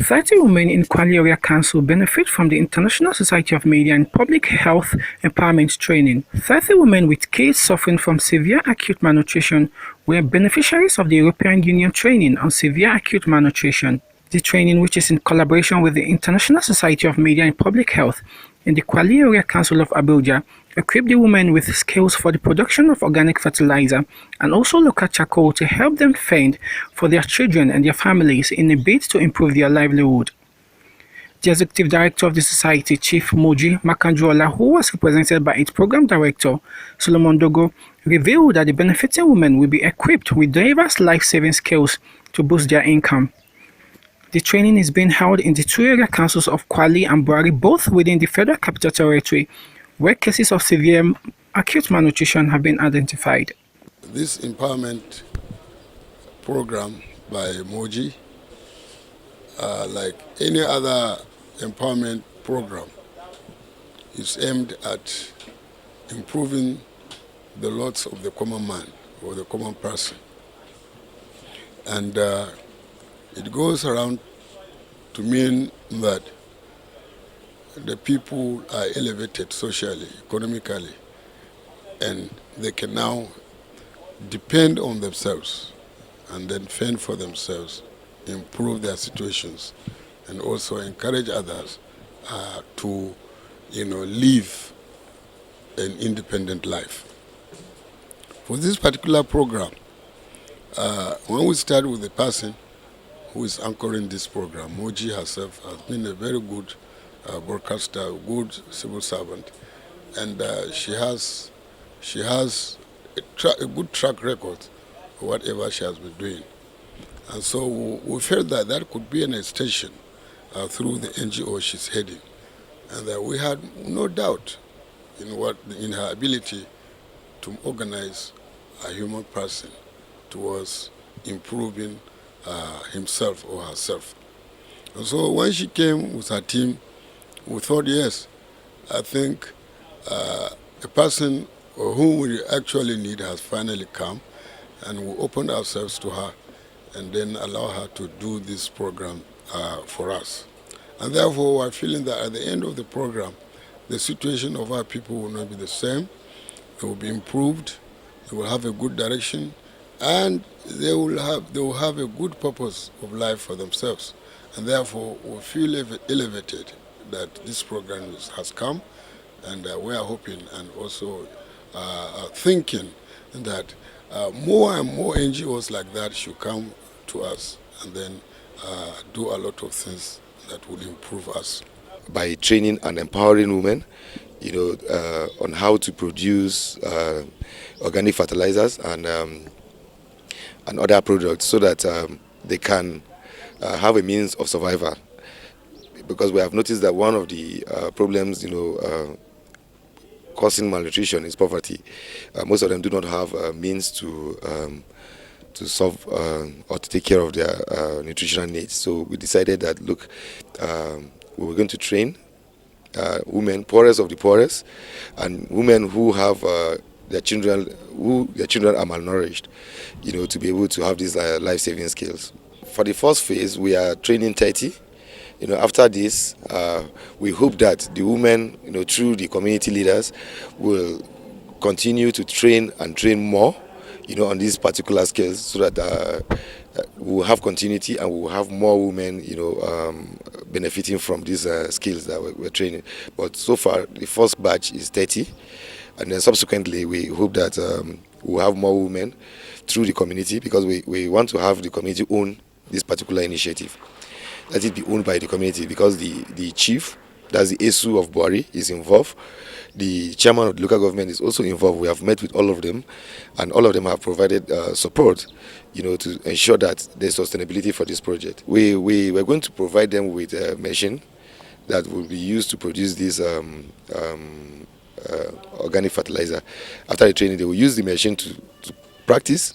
30 women in Kwali Area Council benefit from the International Society of Media and Public Health Empowerment Training. 30 women with kids suffering from severe acute malnutrition were beneficiaries of the European Union training on severe acute malnutrition. The training, which is in collaboration with the International Society of Media and Public Health and the Kwali Area Council of Abuja, equip the women with skills for the production of organic fertilizer and also local charcoal to help them fend for their children and their families in a bid to improve their livelihood. The Executive Director of the Society, Chief Moji Makanjuola, who was represented by its Program Director, Solomon Dogo, revealed that the benefiting women will be equipped with diverse life-saving skills to boost their income. The training is being held in the two area councils of Kwali and Bwari, both within the Federal Capital Territory, where cases of severe acute malnutrition have been identified. This empowerment program by Moji, like any other empowerment program, is aimed at improving the lots of the common man or the common person. And it goes around to mean that the people are elevated socially, economically, and they can now depend on themselves and then fend for themselves, improve their situations, and also encourage others to, live an independent life. For this particular program, when we start with the person who is anchoring this program, Moji herself has been a very good broadcaster, good civil servant, and she has a good track record for whatever she has been doing. And so we felt that that could be an extension through the NGO she's heading, and that we had no doubt in her ability to organize a human person towards improving himself or herself. And so when she came with her team, we thought, yes, I think a person whom we actually need has finally come, and we opened ourselves to her and then allow her to do this program for us. And therefore, we're feeling that at the end of the program, the situation of our people will not be the same. It will be improved, they will have a good direction, and they will have a good purpose of life for themselves. And therefore, we feel elevated that this program has come, and we are hoping and also thinking that more and more NGOs like that should come to us and then do a lot of things that will improve us. By training and empowering women, on how to produce organic fertilizers and other products, so that they can have a means of survival. Because we have noticed that one of the problems, causing malnutrition is poverty. Most of them do not have means to solve or to take care of their nutritional needs. So we decided that, look, we were going to train women, poorest of the poorest, and women who have their children are malnourished, to be able to have these life-saving skills. For the first phase, we are training 30. After this, we hope that the women, through the community leaders, will continue to train and train more, on these particular skills, so that we will have continuity and we will have more women, benefiting from these skills that we're training. But so far, the first batch is 30, and then subsequently, we hope that we'll have more women through the community, because we want to have the community own this particular initiative. Let it be owned by the community, because the chief, that's the ASU of Bwari, is involved. The chairman of the local government is also involved. We have met with all of them, and all of them have provided support, to ensure that there's sustainability for this project. We're going to provide them with a machine that will be used to produce this organic fertilizer. After the training, they will use the machine to practice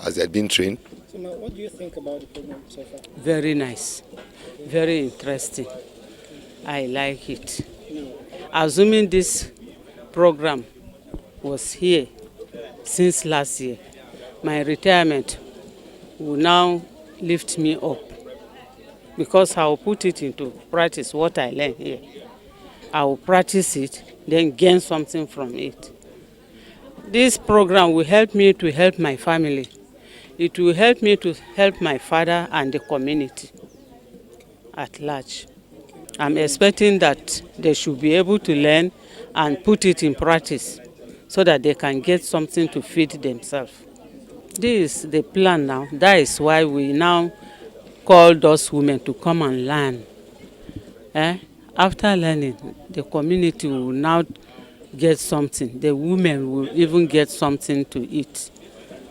as they had been trained. So now, what do you think about the program so far? Very nice, very interesting. I like it. Assuming this program was here since last year, my retirement will now lift me up because I will put it into practice, what I learn here. I will practice it, then gain something from it. This program will help me to help my family. It will help me to help my father and the community at large. I'm expecting that they should be able to learn and put it in practice so that they can get something to feed themselves. This is the plan now. That is why we now call those women to come and learn. After learning, the community will now get something. The women will even get something to eat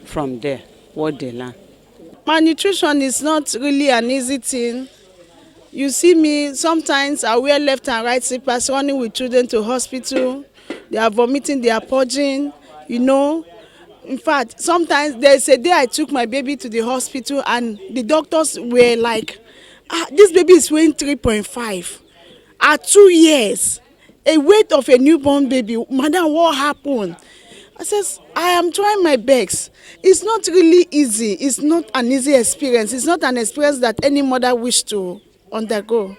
from there, what they learn. Malnutrition is not really an easy thing. You see me, sometimes I wear left and right slippers running with children to hospital. They are vomiting, they are purging, you know. In fact, sometimes there's a day I took my baby to the hospital and the doctors were like, this baby is weighing 3.5 at 2 years. A weight of a newborn baby. Madam, what happened? I says, I am trying my best. It's not really easy. It's not an easy experience. It's not an experience that any mother wish to undergo.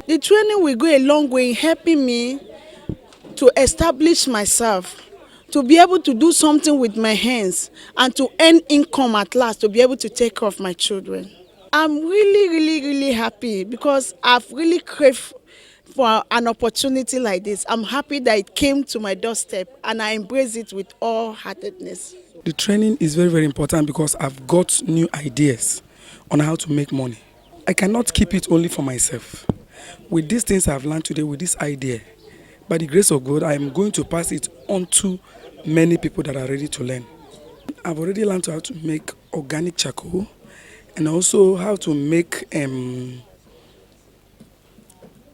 The training will go a long way in helping me to establish myself, to be able to do something with my hands, and to earn income at last, to be able to take care of my children. I'm really happy because I've really craved for an opportunity like this. I'm happy that it came to my doorstep and I embrace it with all-heartedness. The training is very important because I've got new ideas on how to make money. I cannot keep it only for myself. With these things I've learned today, with this idea, by the grace of God, I am going to pass it on to many people that are ready to learn. I've already learned how to make organic charcoal and also how to make,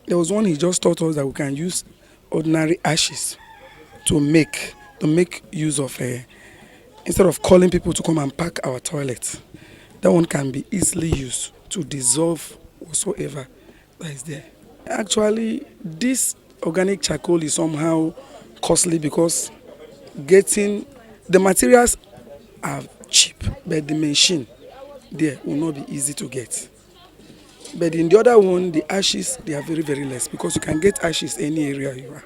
there was one he just taught us that we can use ordinary ashes to make use of, instead of calling people to come and pack our toilets, that one can be easily used to dissolve whatsoever that is there. Actually, this organic charcoal is somehow costly because getting the materials are cheap, but the machine there will not be easy to get. But in the other one, the ashes, they are very less because you can get ashes any area you are.